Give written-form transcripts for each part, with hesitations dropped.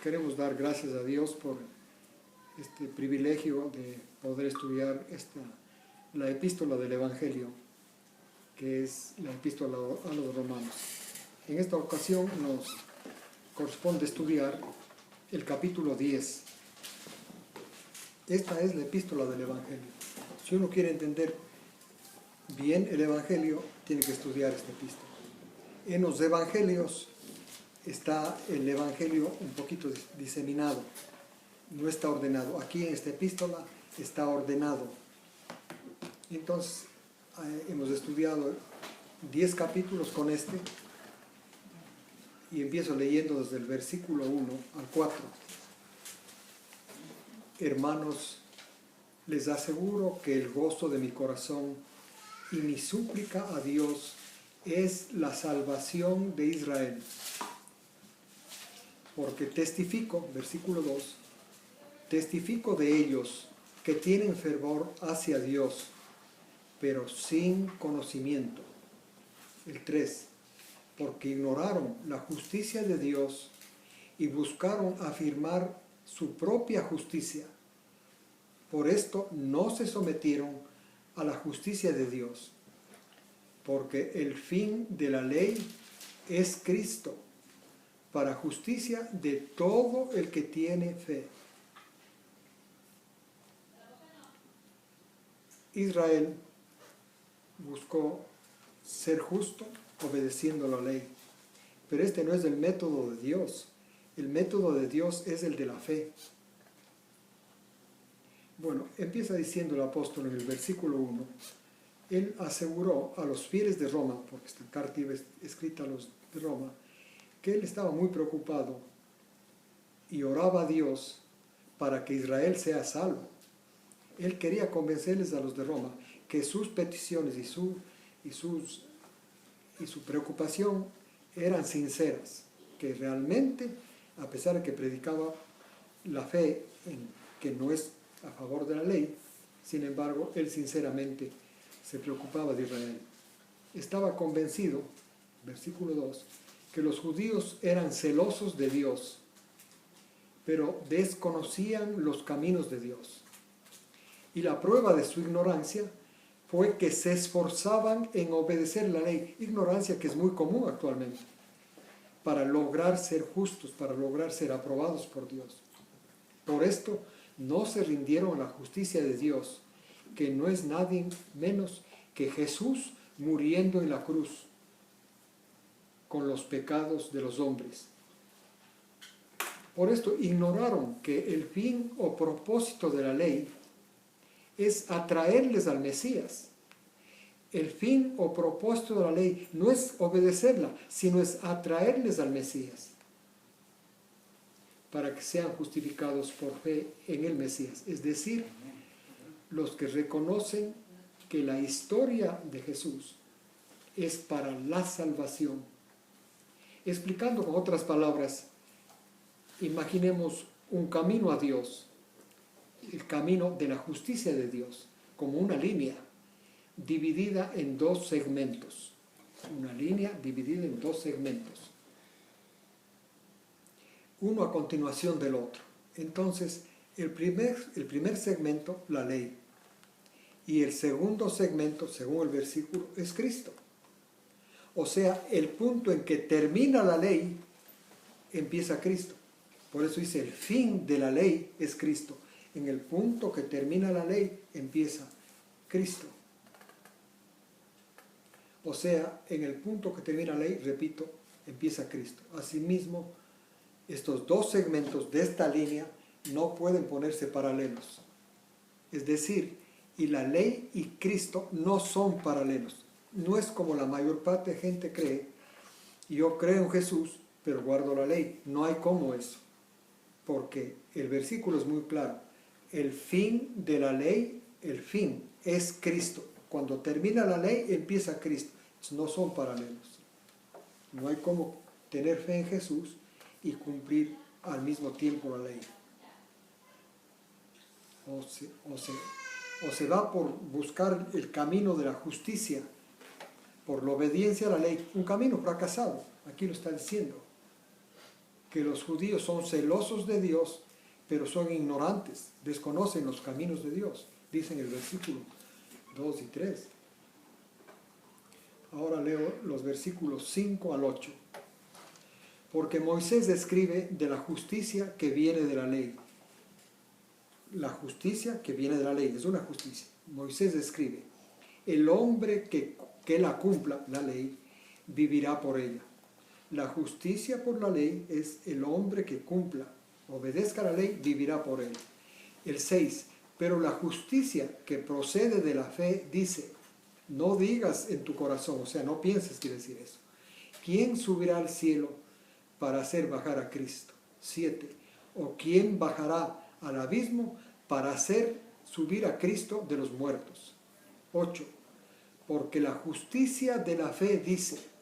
queremos dar gracias a Dios por este privilegio de poder estudiar la epístola del Evangelio, que es la epístola a los romanos. En esta ocasión nos corresponde estudiar el capítulo 10. Esta es la epístola del Evangelio. Si uno quiere entender bien el Evangelio, tiene que estudiar esta epístola. En los Evangelios está el Evangelio un poquito diseminado, no está ordenado. Aquí en esta epístola está ordenado. Entonces, hemos estudiado 10 capítulos con este, y empiezo leyendo desde el versículo 1 al 4. Hermanos, les aseguro que el gozo de mi corazón y mi súplica a Dios es la salvación de Israel. Porque testifico, versículo 2, testifico de ellos que tienen fervor hacia Dios, pero sin conocimiento. El 3, porque ignoraron la justicia de Dios y buscaron afirmar su propia justicia. Por esto no se sometieron a la justicia de Dios, porque el fin de la ley es Cristo, para justicia de todo el que tiene fe. Israel buscó ser justo obedeciendo la ley, pero este no es el método de Dios. El método de Dios es el de la fe. Bueno, empieza diciendo el apóstol en el versículo 1, él aseguró a los fieles de Roma, porque esta carta iba escrita a los de Roma, que él estaba muy preocupado y oraba a Dios para que Israel sea salvo. Él quería convencerles a los de Roma que sus peticiones y su preocupación eran sinceras, que realmente, a pesar de que predicaba la fe que no es a favor de la ley, sin embargo, él sinceramente se preocupaba de Israel. Estaba convencido, versículo 2, que los judíos eran celosos de Dios, pero desconocían los caminos de Dios. Y la prueba de su ignorancia fue que se esforzaban en obedecer la ley, ignorancia que es muy común actualmente, para lograr ser justos, para lograr ser aprobados por Dios. Por esto no se rindieron a la justicia de Dios, que no es nadie menos que Jesús muriendo en la cruz con los pecados de los hombres. Por esto ignoraron que el fin o propósito de la ley es atraerles al Mesías. El fin o propósito de la ley no es obedecerla, sino es atraerles al Mesías, para que sean justificados por fe en el Mesías. Es decir, los que reconocen que la historia de Jesús es para la salvación. Explicando con otras palabras, imaginemos un camino a Dios, el camino de la justicia de Dios, como una línea dividida en dos segmentos. Una línea dividida en dos segmentos, uno a continuación del otro. Entonces, el primer segmento, la ley, y el segundo segmento, según el versículo, es Cristo. O sea, el punto en que termina la ley, empieza Cristo. Por eso dice, el fin de la ley es Cristo. En el punto que termina la ley, empieza Cristo. O sea, en el punto que termina la ley, repito, empieza Cristo. Asimismo, estos dos segmentos de esta línea no pueden ponerse paralelos. Es decir, y la ley y Cristo no son paralelos. No es como la mayor parte de gente cree. Yo creo en Jesús, pero guardo la ley. No hay como eso. Porque el versículo es muy claro. El fin de la ley, el fin es Cristo. Cuando termina la ley, empieza Cristo. No son paralelos. No hay como tener fe en Jesús y cumplir al mismo tiempo la ley. O se va por buscar el camino de la justicia, por la obediencia a la ley, un camino fracasado. Aquí lo está diciendo. que los judíos son celosos de Dios, pero son ignorantes, desconocen los caminos de Dios, dicen el versículo 2 y 3. Ahora leo los versículos 5 al 8. Porque Moisés escribe de la justicia que viene de la ley. La justicia que viene de la ley, es una justicia. Moisés escribe, el hombre que la cumpla, la ley, vivirá por ella. La justicia por la ley es el hombre que cumpla, obedezca la ley, vivirá por ella. El 6, pero la justicia que procede de la fe dice, no digas en tu corazón, o sea, no pienses, quiere decir eso. ¿Quién subirá al cielo para hacer bajar a Cristo? 7, o quién bajará al abismo para hacer subir a Cristo de los muertos. 8, porque la justicia de la fe dice,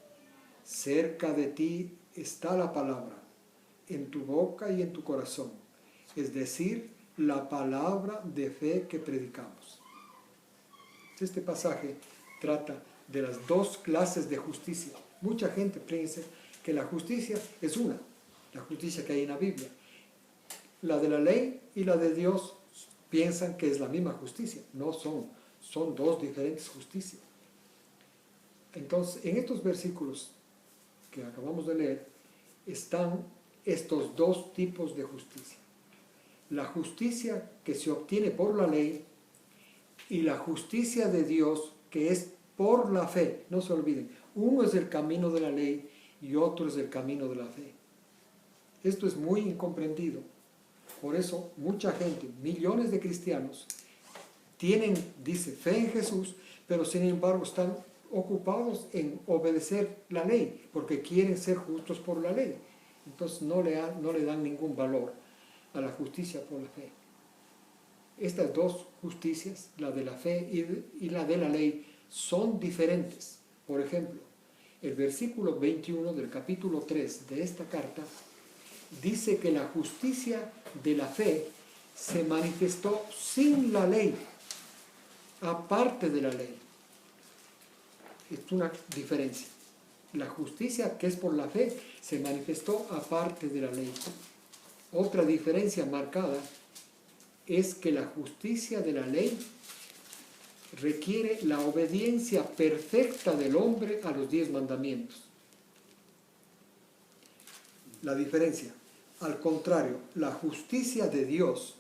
cerca de ti está la palabra, en tu boca y en tu corazón, es decir, la palabra de fe que predicamos. Este pasaje trata de las dos clases de justicia. Mucha gente piensa que la justicia es una, la justicia que hay en la Biblia. La de la ley y la de Dios piensan que es la misma justicia. No son dos diferentes justicias. Entonces, en estos versículos que acabamos de leer, están estos dos tipos de justicia. La justicia que se obtiene por la ley y la justicia de Dios que es por la fe. No se olviden, uno es el camino de la ley y otro es el camino de la fe. Esto es muy incomprendido. Por eso mucha gente, millones de cristianos, tienen, dice, fe en Jesús, pero sin embargo están ocupados en obedecer la ley, porque quieren ser justos por la ley. Entonces no le dan ningún valor a la justicia por la fe. Estas dos justicias, la de la fe y la de la ley, son diferentes. Por ejemplo, el versículo 21 del capítulo 3 de esta carta dice que la justicia de la fe se manifestó sin la ley, aparte de la ley. Es una diferencia. La justicia que es por la fe se manifestó aparte de la ley. Otra diferencia marcada es que la justicia de la ley requiere la obediencia perfecta del hombre a los 10 mandamientos. La diferencia, al contrario, la justicia de Dios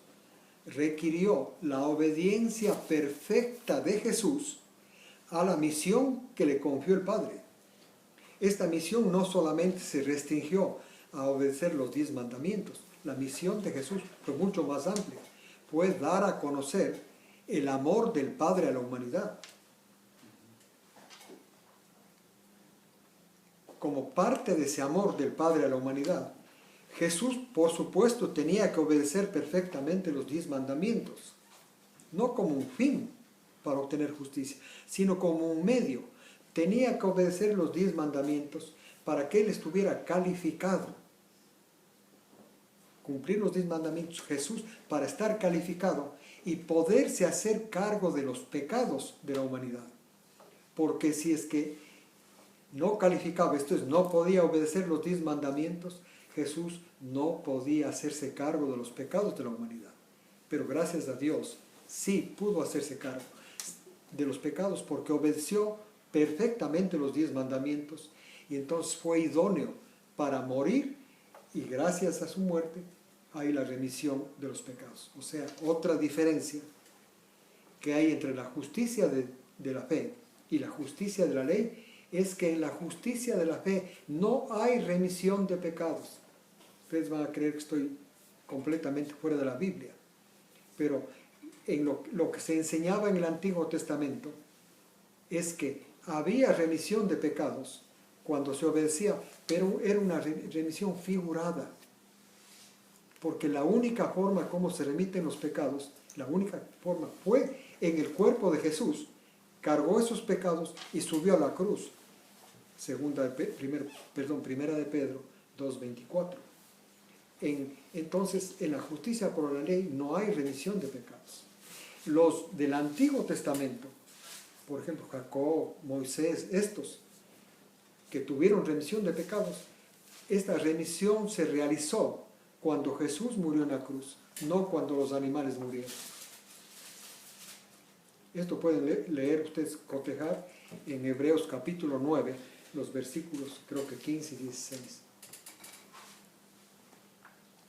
requirió la obediencia perfecta de Jesús a la misión que le confió el Padre. Esta misión no solamente se restringió a obedecer los 10 mandamientos, la misión de Jesús fue mucho más amplia, fue dar a conocer el amor del Padre a la humanidad. Como parte de ese amor del Padre a la humanidad, Jesús, por supuesto, tenía que obedecer perfectamente los 10 mandamientos, no como un fin para obtener justicia, sino como un medio. Tenía que obedecer los 10 mandamientos para que Él estuviera calificado. Cumplir los 10 mandamientos, Jesús, para estar calificado y poderse hacer cargo de los pecados de la humanidad. Porque si es que no calificaba, esto es, no podía obedecer los 10 mandamientos, Jesús no podía hacerse cargo de los pecados de la humanidad. Pero gracias a Dios, sí pudo hacerse cargo de los pecados porque obedeció perfectamente los 10 mandamientos y entonces fue idóneo para morir y gracias a su muerte hay la remisión de los pecados. O sea, otra diferencia que hay entre la justicia de la fe y la justicia de la ley es que en la justicia de la fe no hay remisión de pecados. Ustedes van a creer que estoy completamente fuera de la Biblia, pero en lo que se enseñaba en el Antiguo Testamento es que había remisión de pecados cuando se obedecía, pero era una remisión figurada, porque la única forma como se remiten los pecados, la única forma fue en el cuerpo de Jesús, cargó esos pecados y subió a la cruz. Primera de Pedro 2:24. Entonces, en la justicia por la ley no hay remisión de pecados. Los del Antiguo Testamento, por ejemplo, Jacob, Moisés, estos que tuvieron remisión de pecados, esta remisión se realizó cuando Jesús murió en la cruz, no cuando los animales murieron. Esto pueden leer ustedes, cotejar en Hebreos capítulo 9, los versículos creo que 15 y 16.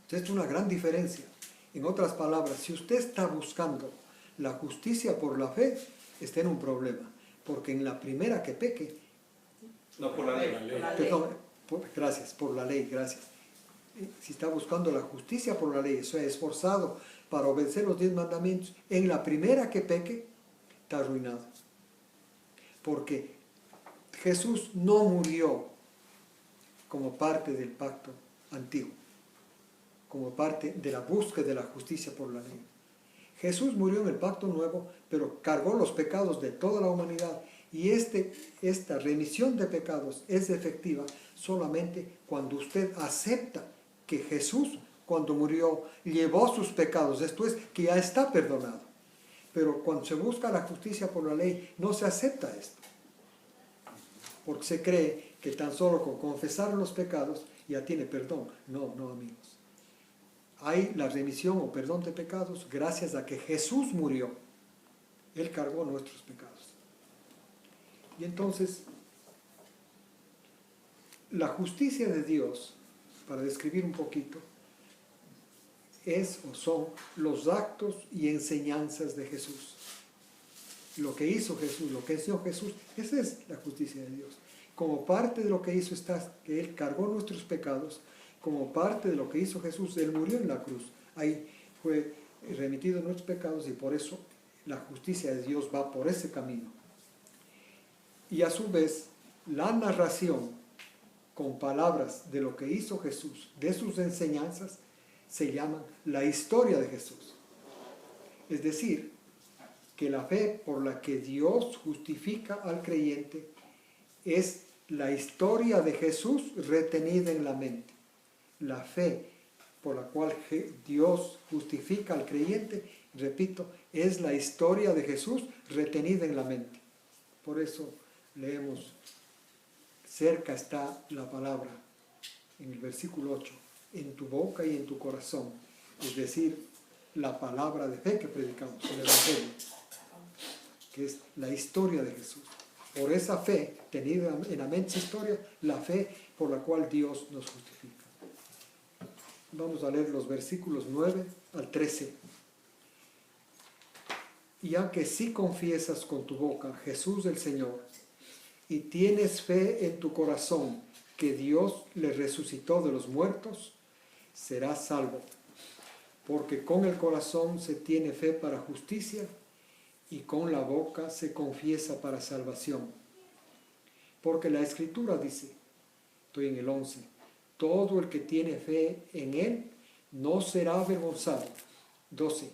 Esto es una gran diferencia. En otras palabras, si usted está buscando la justicia por la fe, está en un problema, porque en la primera que peque, No por la ley. perdón, gracias, por la ley, gracias. Si está buscando la justicia por la ley, se ha esforzado para obedecer los 10 mandamientos, en la primera que peque, está arruinado. Porque Jesús no murió como parte del pacto antiguo, como parte de la búsqueda de la justicia por la ley. Jesús murió en el pacto nuevo, pero cargó los pecados de toda la humanidad. Y esta remisión de pecados es efectiva solamente cuando usted acepta que Jesús, cuando murió, llevó sus pecados. Esto es, que ya está perdonado. Pero cuando se busca la justicia por la ley, no se acepta esto. Porque se cree que tan solo con confesar los pecados ya tiene perdón. No, no, amigos. Hay la remisión o perdón de pecados gracias a que Jesús murió. Él cargó nuestros pecados. Y entonces, la justicia de Dios, para describir un poquito, es o son los actos y enseñanzas de Jesús. Lo que hizo Jesús, lo que enseñó Jesús, esa es la justicia de Dios. Como parte de lo que hizo está que Él cargó nuestros pecados, como parte de lo que hizo Jesús, Él murió en la cruz. Ahí fue remitido nuestros pecados y por eso la justicia de Dios va por ese camino. Y a su vez, la narración con palabras de lo que hizo Jesús, de sus enseñanzas, se llama la historia de Jesús. Es decir, que la fe por la que Dios justifica al creyente es la historia de Jesús retenida en la mente. La fe por la cual Dios justifica al creyente, repito, es la historia de Jesús retenida en la mente. Por eso leemos, cerca está la palabra, en el versículo 8, en tu boca y en tu corazón, es decir, la palabra de fe que predicamos, el Evangelio, que es la historia de Jesús. Por esa fe, tenida en la mente historia, la fe por la cual Dios nos justifica. Vamos a leer los versículos 9 al 13. Ya que si confiesas con tu boca Jesús el Señor, y tienes fe en tu corazón que Dios le resucitó de los muertos, serás salvo. Porque con el corazón se tiene fe para justicia, y con la boca se confiesa para salvación. Porque la Escritura dice, estoy en el 11, todo el que tiene fe en Él no será avergonzado. 12,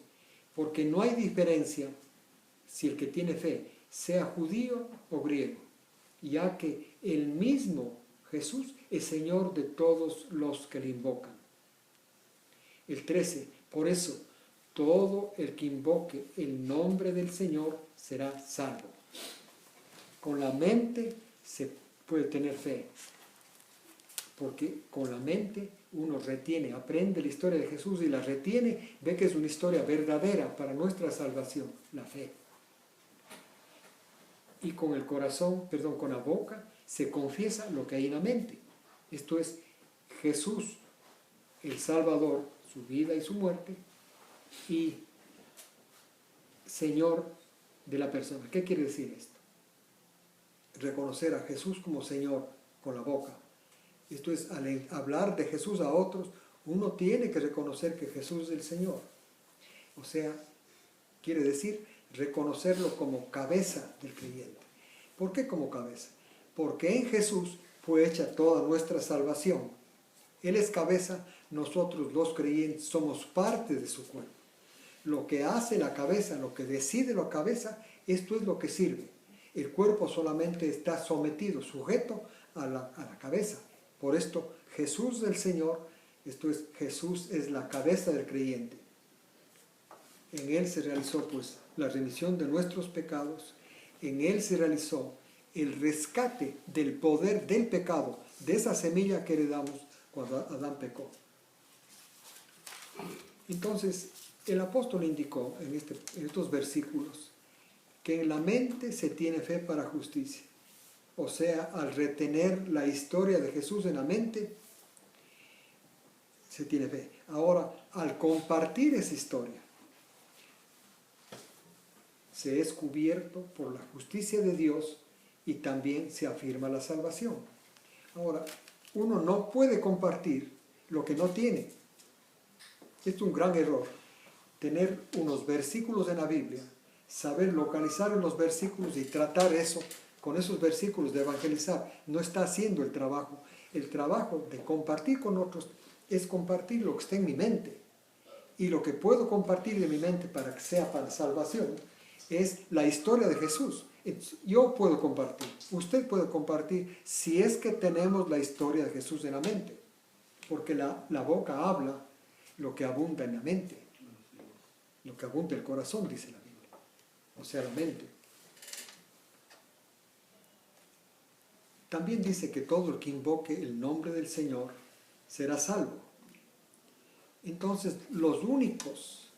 porque no hay diferencia si el que tiene fe sea judío o griego, ya que el mismo Jesús es Señor de todos los que le invocan. El 13, por eso, todo el que invoque el nombre del Señor será salvo. Con la mente se puede tener fe, porque con la mente uno retiene, aprende la historia de Jesús y la retiene, ve que es una historia verdadera para nuestra salvación, la fe. Y con el corazón, con la boca, se confiesa lo que hay en la mente. Esto es Jesús, el Salvador, su vida y su muerte, y Señor de la persona. ¿Qué quiere decir esto? Reconocer a Jesús como Señor con la boca. Esto es, al hablar de Jesús a otros, uno tiene que reconocer que Jesús es el Señor. O sea, quiere decir reconocerlo como cabeza del creyente. ¿Por qué como cabeza? Porque en Jesús fue hecha toda nuestra salvación. Él es cabeza, nosotros los creyentes somos parte de su cuerpo. Lo que hace la cabeza, lo que decide la cabeza, esto es lo que sirve. El cuerpo solamente está sometido, sujeto a la cabeza. Por esto, Jesús del Señor, esto es, Jesús es la cabeza del creyente. En Él se realizó pues la remisión de nuestros pecados, en Él se realizó el rescate del poder del pecado, de esa semilla que heredamos cuando Adán pecó. Entonces, el apóstol indicó en estos versículos que en la mente se tiene fe para justicia. O sea, al retener la historia de Jesús en la mente, se tiene fe. Ahora, al compartir esa historia, se es cubierto por la justicia de Dios y también se afirma la salvación. Ahora, uno no puede compartir lo que no tiene. Es un gran error. Tener unos versículos en la Biblia, saber localizar en los versículos y tratar eso, con esos versículos de evangelizar, no está haciendo el trabajo. El trabajo de compartir con otros es compartir lo que está en mi mente. Y lo que puedo compartir de mi mente para que sea para salvación es la historia de Jesús. Yo puedo compartir, usted puede compartir si es que tenemos la historia de Jesús en la mente. Porque la boca habla lo que abunda en la mente. Lo que abunda el corazón, dice la Biblia. O sea, la mente. También dice que todo el que invoque el nombre del Señor será salvo. Entonces, los únicos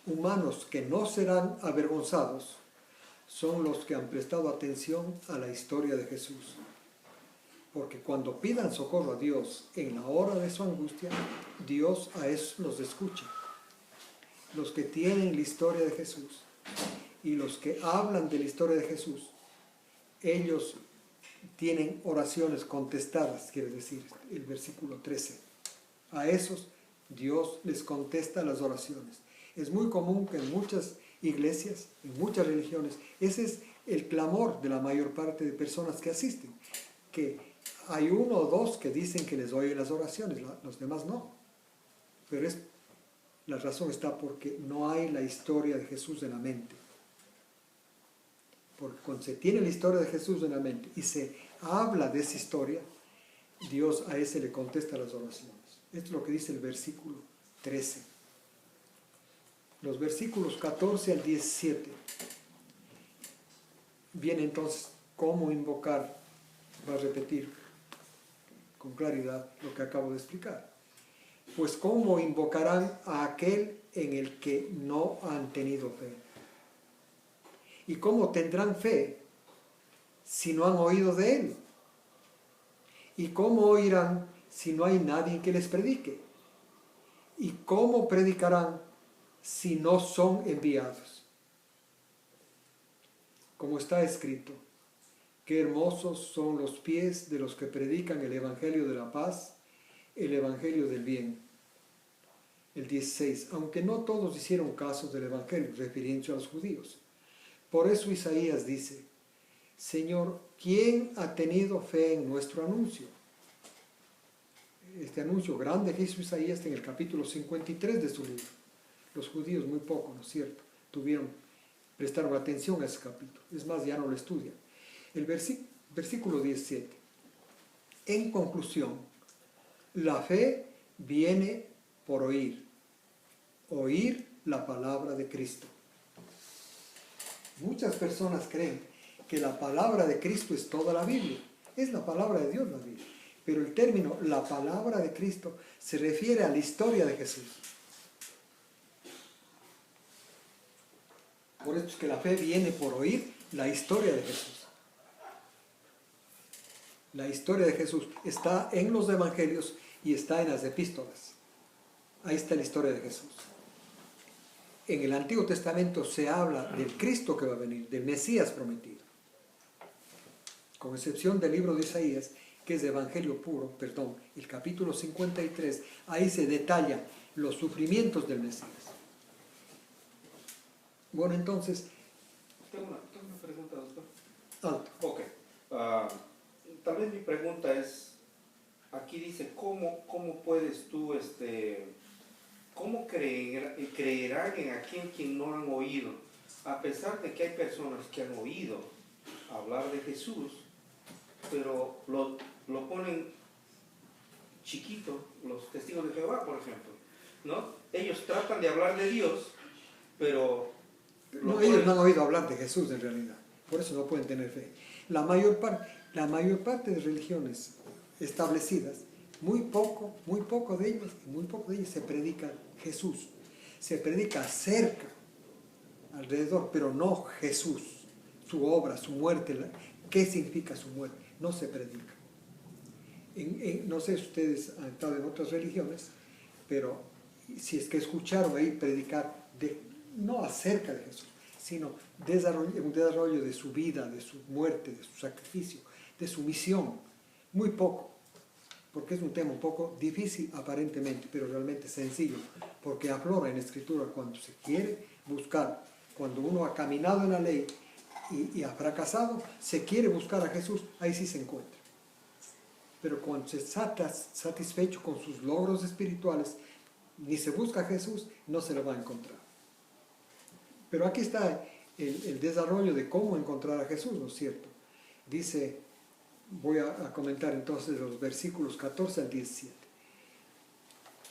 humanos que no serán avergonzados son los que han prestado atención a la historia de Jesús. Porque cuando pidan socorro a Dios en la hora de su angustia, Dios a esos los escucha. Los que tienen la historia de Jesús y los que hablan de la historia de Jesús, ellos tienen oraciones contestadas, quiere decir el versículo 13. A esos Dios les contesta las oraciones. Es muy común que en muchas iglesias, en muchas religiones, ese es el clamor de la mayor parte de personas que asisten, que hay uno o dos que dicen que les oyen las oraciones, los demás no. Pero la razón está porque no hay la historia de Jesús en la mente. Porque cuando se tiene la historia de Jesús en la mente y se habla de esa historia, Dios a ese le contesta las oraciones. Esto es lo que dice el versículo 13. Los versículos 14 al 17. Viene entonces cómo invocar, va a repetir con claridad lo que acabo de explicar. Pues cómo invocarán a aquel en el que no han tenido fe. ¿Y cómo tendrán fe si no han oído de él? ¿Y cómo oirán si no hay nadie que les predique? ¿Y cómo predicarán si no son enviados? Como está escrito, qué hermosos son los pies de los que predican el evangelio de la paz, el evangelio del bien. El 16, aunque no todos hicieron caso del evangelio, refiriéndose a los judíos. Por eso Isaías dice, Señor, ¿quién ha tenido fe en nuestro anuncio? Este anuncio grande que hizo Isaías en el capítulo 53 de su libro. Los judíos muy poco, ¿no es cierto? Prestaron atención a ese capítulo. Es más, ya no lo estudian. El versículo 17. En conclusión, la fe viene por oír. Oír la palabra de Cristo. Muchas personas creen que la palabra de Cristo es toda la Biblia. Es la palabra de Dios la Biblia. Pero el término, la palabra de Cristo, se refiere a la historia de Jesús. Por eso es que la fe viene por oír la historia de Jesús. La historia de Jesús está en los evangelios y está en las epístolas. Ahí está la historia de Jesús. En el Antiguo Testamento se habla del Cristo que va a venir, del Mesías prometido. Con excepción del libro de Isaías, que es de evangelio puro, el capítulo 53, ahí se detallan los sufrimientos del Mesías. Bueno, entonces... Tengo una pregunta, doctor. Alto. Ok. Tal vez mi pregunta es, aquí dice, ¿cómo puedes tú, cómo creerán en aquel quien no han oído? A pesar de que hay personas que han oído hablar de Jesús, pero lo ponen chiquito, los testigos de Jehová, por ejemplo, ¿no? Ellos tratan de hablar de Dios, pero... No, ellos no han oído hablar de Jesús en realidad, por eso no pueden tener fe. La mayor parte de religiones establecidas muy poco de ellos se predica Jesús. Se predica cerca, alrededor, pero no Jesús, su obra, su muerte, qué significa su muerte, no se predica. No sé si ustedes han estado en otras religiones, pero si es que escucharon ahí predicar, no acerca de Jesús, sino un desarrollo de su vida, de su muerte, de su sacrificio, de su misión, muy poco, porque es un tema un poco difícil aparentemente, pero realmente sencillo, porque aflora en la Escritura cuando se quiere buscar, cuando uno ha caminado en la ley y ha fracasado, se quiere buscar a Jesús, ahí sí se encuentra. Pero cuando se está satisfecho con sus logros espirituales, ni se busca a Jesús, no se lo va a encontrar. Pero aquí está el desarrollo de cómo encontrar a Jesús, ¿no es cierto? Dice, voy a comentar entonces los versículos 14 al 17.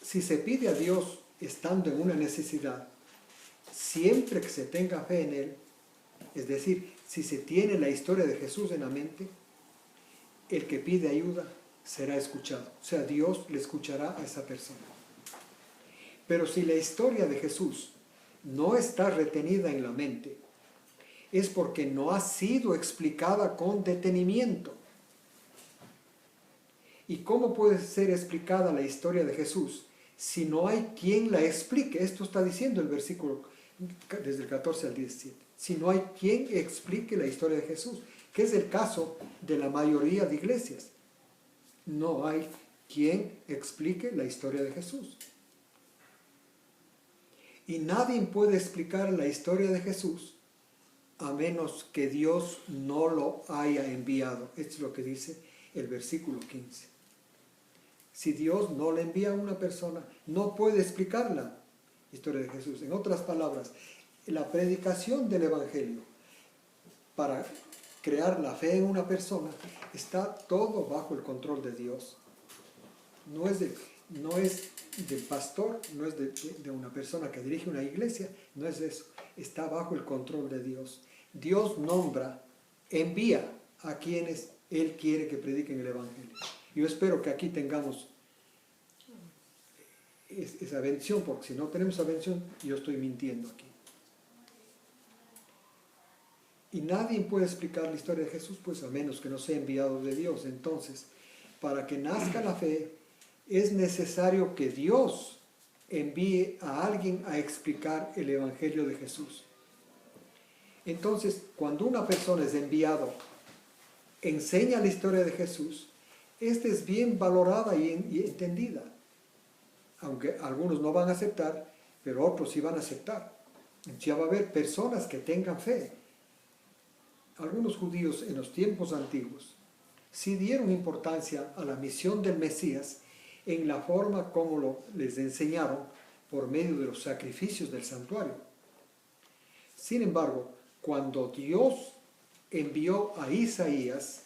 Si se pide a Dios estando en una necesidad, siempre que se tenga fe en Él, es decir, si se tiene la historia de Jesús en la mente, el que pide ayuda será escuchado. O sea, Dios le escuchará a esa persona. Pero si la historia de Jesús no está retenida en la mente, es porque no ha sido explicada con detenimiento. ¿Y cómo puede ser explicada la historia de Jesús si no hay quien la explique? Esto está diciendo el versículo desde el 14 al 17. Si no hay quien explique la historia de Jesús, que es el caso de la mayoría de iglesias. No hay quien explique la historia de Jesús. Y nadie puede explicar la historia de Jesús a menos que Dios no lo haya enviado. Esto es lo que dice el versículo 15. Si Dios no le envía a una persona, no puede explicar la historia de Jesús. En otras palabras, la predicación del Evangelio para crear la fe en una persona está todo bajo el control de Dios. No es del pastor, no es de una persona que dirige una iglesia, no es eso. Está bajo el control de Dios. Dios nombra, envía a quienes Él quiere que prediquen el Evangelio. Yo espero que aquí tengamos esa bendición, porque si no tenemos esa bendición, yo estoy mintiendo aquí. Y nadie puede explicar la historia de Jesús, pues a menos que no sea enviado de Dios. Entonces, para que nazca la fe, es necesario que Dios envíe a alguien a explicar el Evangelio de Jesús. Entonces, cuando una persona es enviado, enseña la historia de Jesús, esta es bien valorada y entendida. Aunque algunos no van a aceptar, pero otros sí van a aceptar. Ya va a haber personas que tengan fe. Algunos judíos en los tiempos antiguos sí dieron importancia a la misión del Mesías en la forma como les enseñaron por medio de los sacrificios del santuario. Sin embargo, cuando Dios envió a Isaías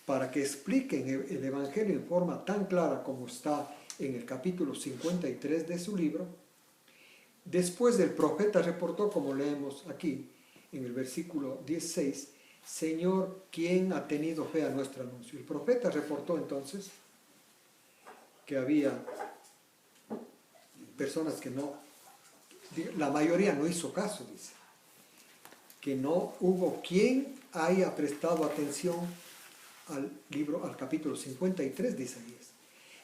para que expliquen el Evangelio en forma tan clara como está en el capítulo 53 de su libro, después el profeta reportó, como leemos aquí, en el versículo 16, Señor, ¿quién ha tenido fe a nuestro anuncio? El profeta reportó entonces que había personas que no, la mayoría no hizo caso, dice, que no hubo quien haya prestado atención al capítulo 53 de Isaías.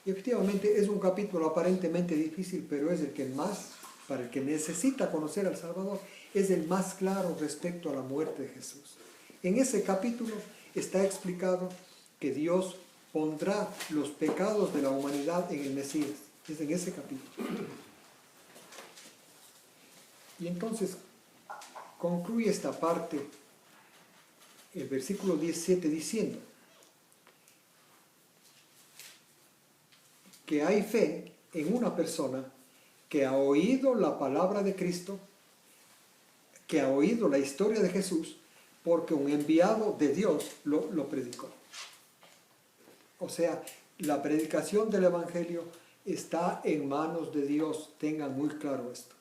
Y efectivamente es un capítulo aparentemente difícil, pero es el que más, para el que necesita conocer al Salvador, es el más claro respecto a la muerte de Jesús. En ese capítulo está explicado que Dios pondrá los pecados de la humanidad en el Mesías. Es en ese capítulo. Y entonces concluye esta parte, el versículo 17, diciendo que hay fe en una persona que ha oído la palabra de Cristo, que ha oído la historia de Jesús, porque un enviado de Dios lo predicó. O sea, la predicación del Evangelio está en manos de Dios. Tengan muy claro esto.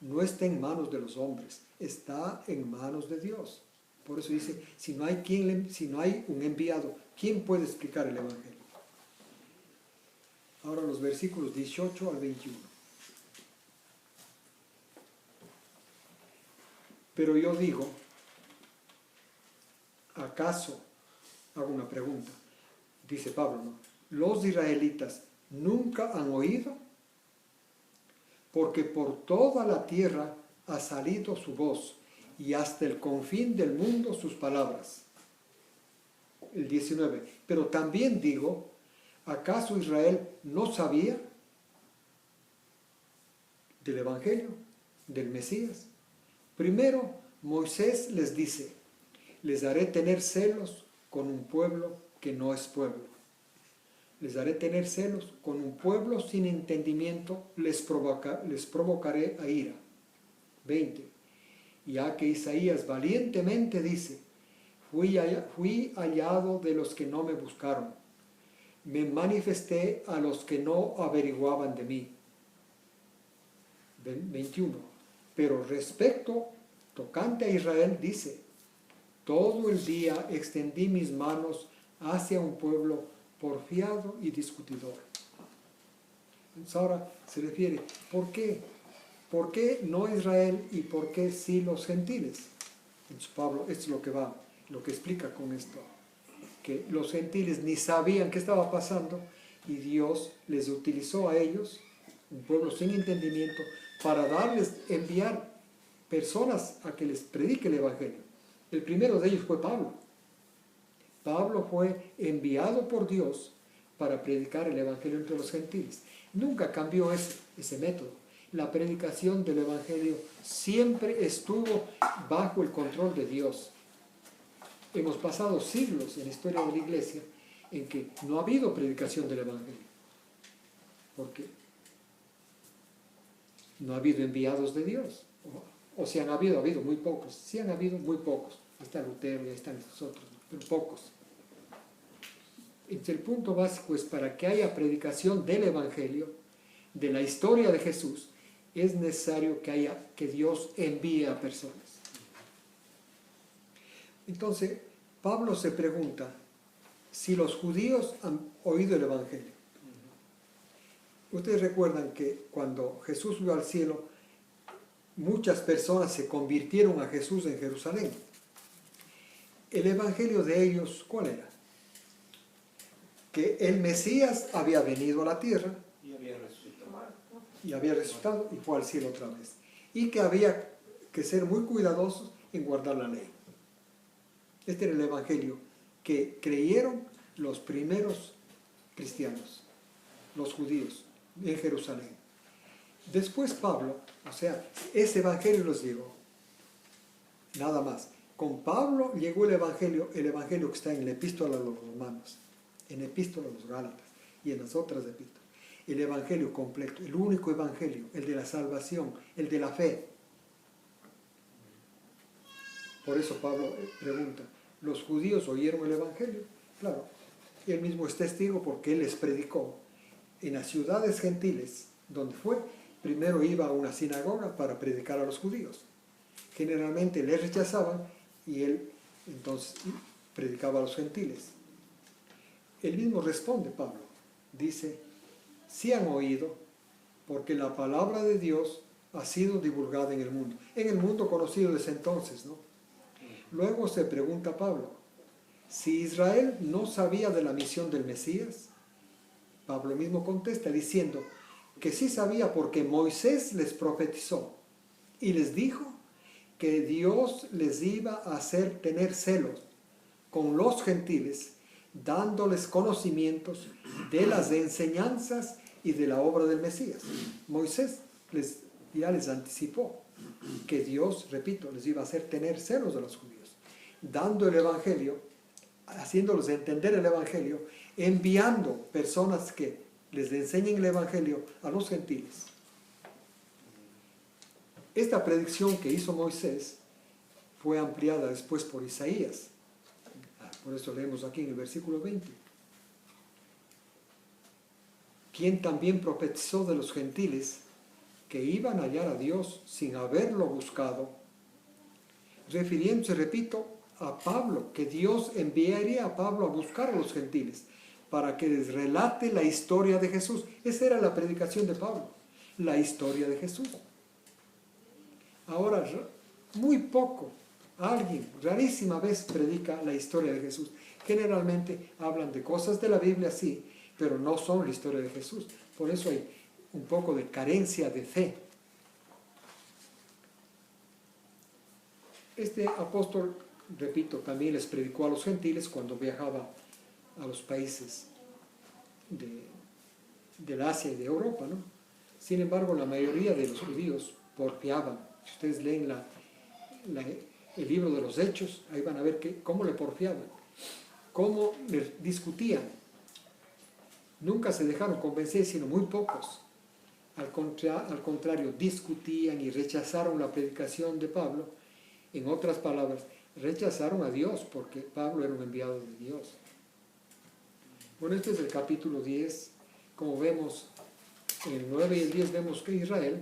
No está en manos de los hombres, está en manos de Dios. Por eso dice, si no hay un enviado, ¿quién puede explicar el Evangelio? Ahora los versículos 18 al 21. Pero yo digo, ¿acaso, hago una pregunta, dice Pablo, ¿no? ¿Los israelitas nunca han oído? Porque por toda la tierra ha salido su voz, y hasta el confín del mundo sus palabras. El 19. Pero también digo, ¿acaso Israel no sabía del Evangelio, del Mesías? Primero, Moisés les dice, les haré tener celos con un pueblo que no es pueblo. Les haré tener celos con un pueblo sin entendimiento, les provocaré a ira. 20. Ya que Isaías valientemente dice, fui hallado de los que no me buscaron, me manifesté a los que no averiguaban de mí. 21. Pero tocante a Israel, dice, todo el día extendí mis manos hacia un pueblo porfiado y discutidor. Entonces ahora se refiere, ¿por qué? ¿Por qué no Israel y por qué sí los gentiles? Entonces Pablo, esto es lo que explica con esto, que los gentiles ni sabían qué estaba pasando y Dios les utilizó a ellos, un pueblo sin entendimiento, para enviar personas a que les predique el Evangelio. El primero de ellos fue Pablo. Pablo fue enviado por Dios para predicar el Evangelio entre los gentiles. Nunca cambió ese método. La predicación del Evangelio siempre estuvo bajo el control de Dios. Hemos pasado siglos en la historia de la Iglesia en que no ha habido predicación del Evangelio. Porque no ha habido enviados de Dios. O si han habido muy pocos. Sí han habido muy pocos. Ahí está Lutero y ahí están estos otros, ¿no? Pero pocos. Entonces el punto básico es, para que haya predicación del Evangelio, de la historia de Jesús, es necesario que Dios envíe a personas. Entonces, Pablo se pregunta si los judíos han oído el Evangelio. Ustedes recuerdan que cuando Jesús subió al cielo, muchas personas se convirtieron a Jesús en Jerusalén. El Evangelio de ellos, ¿cuál era? Que el Mesías había venido a la tierra y había resucitado y fue al cielo otra vez. Y que había que ser muy cuidadosos en guardar la ley. Este era el Evangelio que creyeron los primeros cristianos, los judíos, en Jerusalén. Después Pablo, o sea, ese Evangelio los llegó. Nada más. Con Pablo llegó el Evangelio que está en la Epístola a los Romanos, en la Epístola a los Gálatas y en las otras epístolas. El Evangelio completo, el único Evangelio, el de la salvación, el de la fe. Por eso Pablo pregunta, ¿los judíos oyeron el Evangelio? Claro, él mismo es testigo porque él les predicó en las ciudades gentiles, donde fue, primero iba a una sinagoga para predicar a los judíos. Generalmente les rechazaban y él entonces predicaba a los gentiles. Él mismo responde, Pablo, dice, sí han oído, porque la palabra de Dios ha sido divulgada en el mundo conocido desde entonces, ¿no? Luego se pregunta Pablo, si Israel no sabía de la misión del Mesías, Pablo mismo contesta diciendo que sí sabía porque Moisés les profetizó y les dijo que Dios les iba a hacer tener celos con los gentiles, dándoles conocimientos de las enseñanzas y de la obra del Mesías. Moisés ya les anticipó que Dios, repito, les iba a hacer tener celos de los judíos, dando el Evangelio, haciéndoles entender el Evangelio, enviando personas que les enseñen el Evangelio a los gentiles. Esta predicción que hizo Moisés fue ampliada después por Isaías. Por eso leemos aquí en el versículo 20. Quien también profetizó de los gentiles que iban a hallar a Dios sin haberlo buscado, refiriéndose, repito, a Pablo, que Dios enviaría a Pablo a buscar a los gentiles, para que les relate la historia de Jesús. Esa era la predicación de Pablo, la historia de Jesús. Ahora, muy poco, alguien, rarísima vez predica la historia de Jesús. Generalmente hablan de cosas de la Biblia, sí, pero no son la historia de Jesús. Por eso hay un poco de carencia de fe. Este apóstol, repito, también les predicó a los gentiles cuando viajaba a los países del Asia y de Europa, ¿no? Sin embargo, la mayoría de los judíos porfiaban. Si ustedes leen el libro de los Hechos, ahí van a ver cómo le porfiaban, cómo le discutían. Nunca se dejaron convencer, sino muy pocos. Al contrario, discutían y rechazaron la predicación de Pablo. En otras palabras, rechazaron a Dios porque Pablo era un enviado de Dios. Bueno, este es el capítulo 10. Como vemos, en el 9 y el 10 vemos que Israel,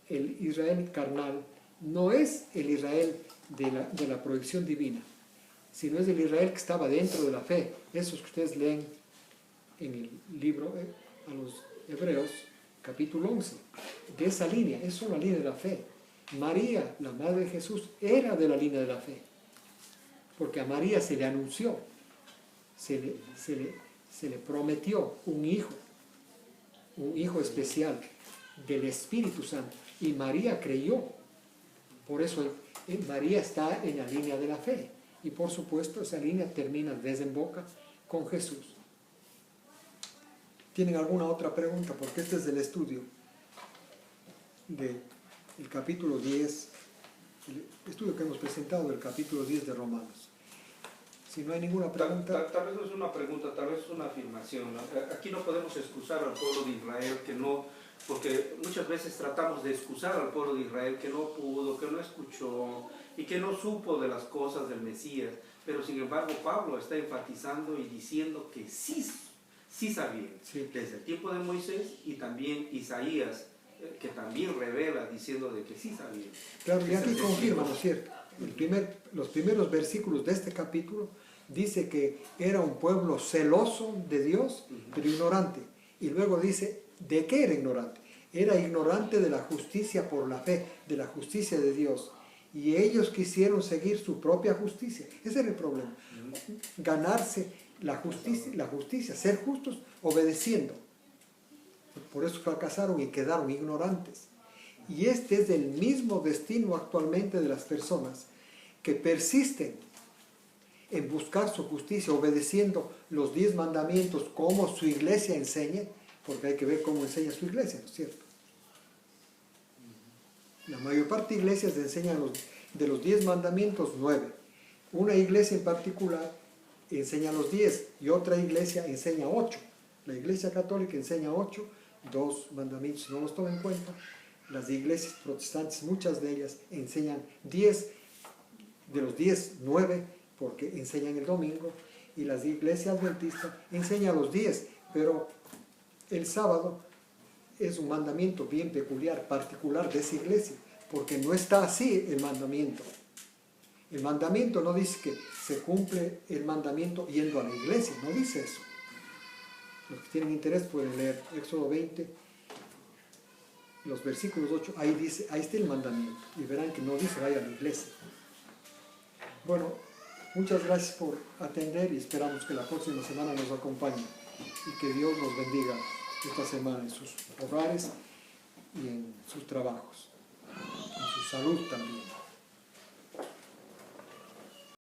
el Israel carnal, no es el Israel de la proyección divina, sino es el Israel que estaba dentro de la fe. Esos que ustedes leen en el libro a los Hebreos, capítulo 11. De esa línea, eso es la línea de la fe. María, la madre de Jesús, era de la línea de la fe, porque a María se le anunció, se le prometió un hijo especial del Espíritu Santo, y María creyó. Por eso María está en la línea de la fe, y por supuesto esa línea desemboca con Jesús. ¿Tienen alguna otra pregunta? Porque este es el estudio del capítulo 10, el estudio que hemos presentado del capítulo 10 de Romanos. Si no hay ninguna pregunta... Tal vez no es una pregunta, tal vez es una afirmación, ¿no? Aquí no podemos excusar al pueblo de Israel que no, porque muchas veces tratamos de excusar al pueblo de Israel que no pudo, que no escuchó y que no supo de las cosas del Mesías, pero sin embargo Pablo está enfatizando y diciendo que sí sabían, Sí. Desde el tiempo de Moisés, y también Isaías, que también revela diciendo de que sí sabían. Claro, y aquí confirma, ¿no es cierto? Los primeros versículos de este capítulo dice que era un pueblo celoso de Dios, pero ignorante. Y luego dice, ¿de qué era ignorante? Era ignorante de la justicia por la fe, de la justicia de Dios. Y ellos quisieron seguir su propia justicia. Ese era el problema. Ganarse la justicia, ser justos obedeciendo. Por eso fracasaron y quedaron ignorantes. Y este es el mismo destino actualmente de las personas que persisten en buscar su justicia, obedeciendo los 10 mandamientos como su iglesia enseña, porque hay que ver cómo enseña su iglesia, ¿no es cierto? La mayor parte de iglesias enseñan de los 10 mandamientos 9. Una iglesia en particular enseña los 10 y otra iglesia enseña 8. La iglesia católica enseña 8, 2 mandamientos no los toman en cuenta. Las iglesias protestantes, muchas de ellas enseñan 10, de los 10, 9, porque enseñan el domingo, y las iglesias adventistas enseñan los 10, pero el sábado es un mandamiento bien peculiar, particular de esa iglesia, porque no está así el mandamiento. El mandamiento no dice que se cumple el mandamiento yendo a la iglesia, no dice eso. Los que tienen interés pueden leer Éxodo 20, los versículos 8, ahí está el mandamiento, y verán que no dice vaya a la iglesia. Bueno, muchas gracias por atender y esperamos que la próxima semana nos acompañe y que Dios nos bendiga esta semana en sus hogares y en sus trabajos, en su salud también.